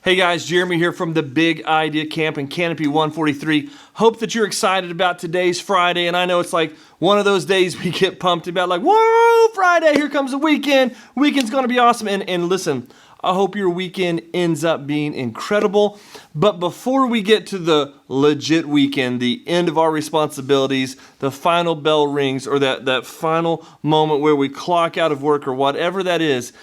Hey guys, Jeremy here from the Big Idea Camp and Canopy143. Hope that you're excited about today's Friday, and I know it's like one of those days we get pumped about, like, whoa, Friday, here comes the weekend. Weekend's gonna be awesome, and listen, I hope your weekend ends up being incredible. But before we get to the legit weekend, the end of our responsibilities, the final bell rings, or that final moment where we clock out of work or whatever that is,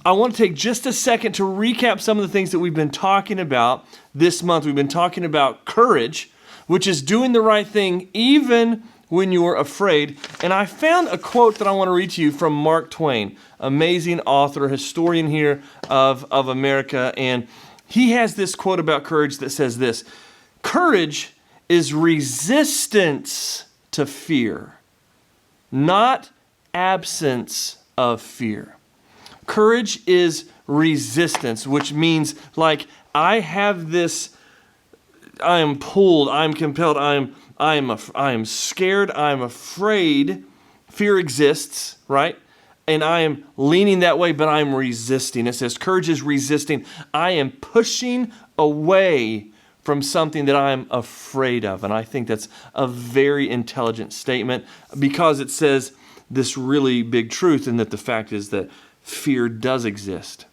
I want to take just a second to recap some of the things that we've been talking about this month. We've been talking about courage, which is doing the right thing even when you're afraid. And I found a quote that I want to read to you from Mark Twain, amazing author, historian here of America. And he has this quote about courage that says this: "Courage is resistance to fear, not absence of fear." Courage is resistance, which means, like, I have this, I am pulled, I am compelled, I am scared, I am afraid. Fear exists, right? And I am leaning that way, but I am resisting. It says courage is resisting. I am pushing away from something that I am afraid of. And I think that's a very intelligent statement, because it says this really big truth, and that the fact is that fear does exist.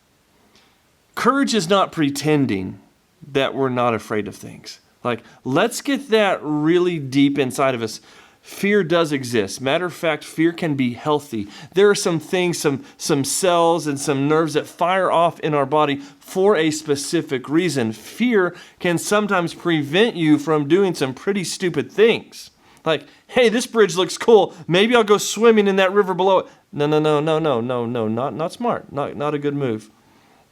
Courage is not pretending that we're not afraid of things. Like, let's get that really deep inside of us. Fear does exist. Matter of fact, fear can be healthy. There are some things, some cells and some nerves that fire off in our body for a specific reason. Fear can sometimes prevent you from doing some pretty stupid things. Like, hey, this bridge looks cool. Maybe I'll go swimming in that river below it. No, not smart. Not a good move.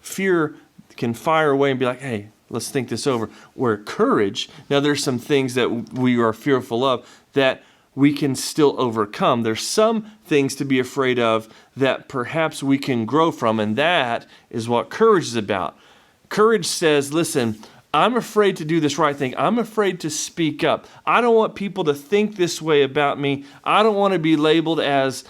Fear can fire away and be like, hey, let's think this over. Where courage, now there's some things that we are fearful of that we can still overcome. There's some things to be afraid of that perhaps we can grow from, and that is what courage is about. Courage says, listen, I'm afraid to do this right thing. I'm afraid to speak up. I don't want people to think this way about me. I don't want to be labeled as,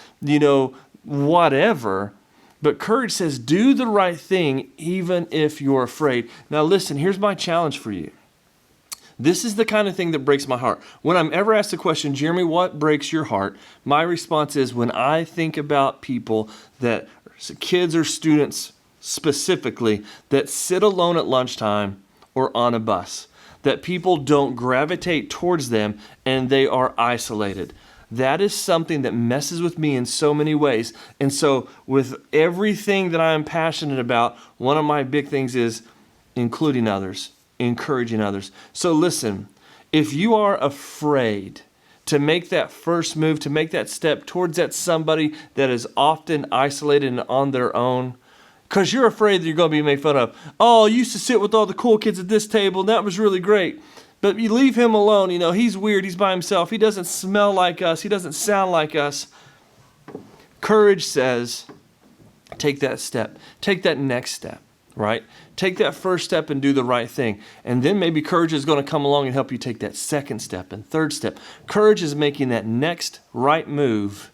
whatever. But courage says, do the right thing even if you're afraid. Now listen, here's my challenge for you. This is the kind of thing that breaks my heart. When I'm ever asked the question, Jeremy, what breaks your heart? My response is, when I think about people that, kids or students specifically, that sit alone at lunchtime or on a bus, that people don't gravitate towards them and they are isolated. That is something that messes with me in so many ways. And so with everything that I am passionate about, one of my big things is including others, encouraging others. So listen, if you are afraid to make that first move, to make that step towards that somebody that is often isolated and on their own, because you're afraid that you're going to be made fun of. Oh, I used to sit with all the cool kids at this table, and that was really great. But you leave him alone, he's weird, he's by himself. He doesn't smell like us, he doesn't sound like us. Courage says, take that step. Take that next step, right? Take that first step and do the right thing. And then maybe courage is going to come along and help you take that second step and third step. Courage is making that next right move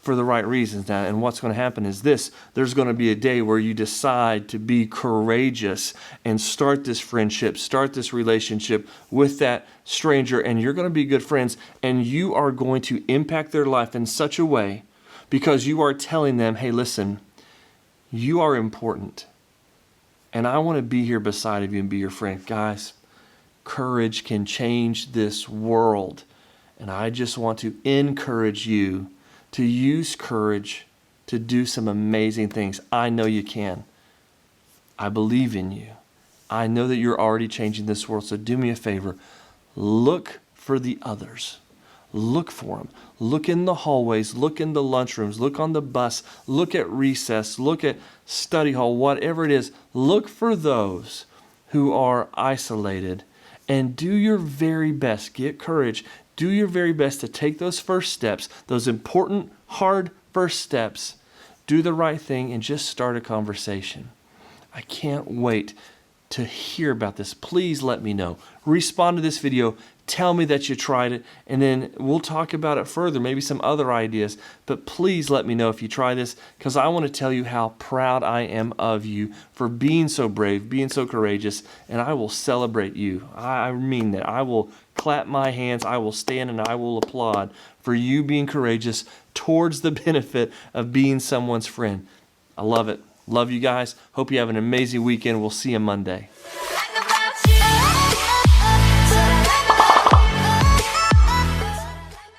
for the right reasons now. And what's going to happen is this: there's going to be a day where you decide to be courageous and start this friendship, start this relationship with that stranger, and you're going to be good friends, and you are going to impact their life in such a way because you are telling them, hey, listen, you are important, and I want to be here beside of you and be your friend. Guys, courage can change this world, and I just want to encourage you to use courage to do some amazing things. I know you can. I believe in you. I know that you're already changing this world. So do me a favor. Look for the others. Look for them. Look in the hallways. Look in the lunchrooms. Look on the bus. Look at recess. Look at study hall. Whatever it is. Look for those who are isolated and do your very best. Get courage. Do your very best to take those first steps, those important, hard first steps. Do the right thing and just start a conversation. I can't wait to hear about this. Please let me know. Respond to this video. Tell me that you tried it, and then we'll talk about it further, maybe some other ideas. But please let me know if you try this, because I want to tell you how proud I am of you for being so brave, being so courageous, and I will celebrate you. I mean that. I will clap my hands, I will stand, and I will applaud for you being courageous towards the benefit of being someone's friend. I love it. Love you guys. Hope you have an amazing weekend. We'll see you Monday.